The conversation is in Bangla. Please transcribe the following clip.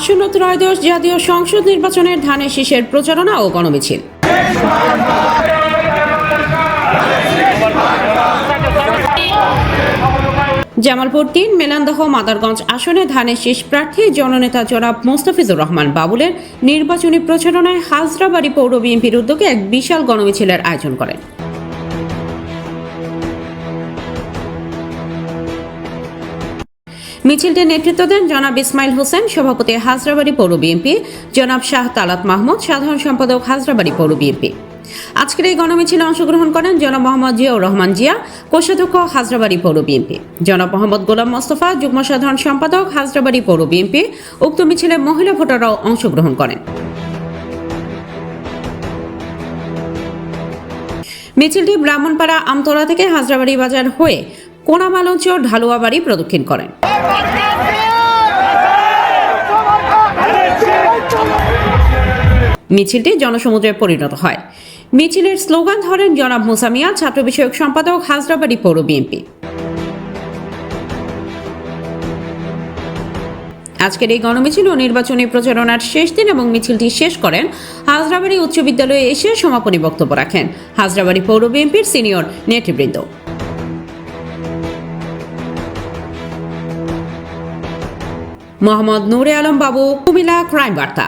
আসন্ন ত্রয়োদশ জাতীয় সংসদ নির্বাচনের ধানের শীষের প্রচারণা ও গণমিছিল। জামালপুর ৩ মেলান্দহ মাদারগঞ্জ আসনে ধানের শীষ প্রার্থী জননেতা জনাব মোস্তাফিজুর রহমান বাবুলের নির্বাচনী প্রচারণায় হাজরাবাড়ি পৌর বিএনপির উদ্যোগে এক বিশাল গণমিছিলের আয়োজন করেন। মিছিলটির নেতৃত্ব দেন জনাব ইসমাইল হোসেন, সভাপতি হাজরাবাড়ি পৌর বিএনপি, জনাব শাহ তালাত মাহমুদ, সাধারণ সম্পাদক হাজরাবাড়ি পৌর বিএনপি। আজকের এই গণমিছিলে অংশগ্রহণ করেন জনাব মোহাম্মদ জিয়াউর রহমান জিয়া, কোষাধ্যক্ষ হাজরাবাড়ি পৌর বিএনপি, জনাব মোহাম্মদ গোলাম মোস্তফা, যুগ্ম সাধারণ সম্পাদক হাজরাবাড়ি পৌর বিএনপি। উক্ত মিছিলে মহিলা ভোটাররাও অংশগ্রহণ করেন। মিছিলটি ব্রাহ্মণপাড়া আমতলা থেকে হাজরাবাড়ি বাজার হয়ে কোনামালঞ্চ ঢালুয়াবাড়ি প্রদক্ষিণ করেন। মিছিলটি জনসমুদ্রে পরিণত হয়। মিছিলের স্লোগান ধরেন জনাব মুসা মিয়া, ছাত্র বিষয়ক সম্পাদক হাজরাবাড়ি পৌর বিএনপি। আজকের এই গণমিছিল ও নির্বাচনী প্রচারণার শেষ দিন এবং মিছিলটি শেষ করেন হাজরাবাড়ি উচ্চ বিদ্যালয়ে এসে সমাপনী বক্তব্য রাখেন হাজরাবাড়ি পৌর বিএনপির সিনিয়র নেতৃবৃন্দ। মোহাম্মদ নূরে আলম বাবু, কুমিল্লা ক্রাইম বার্তা।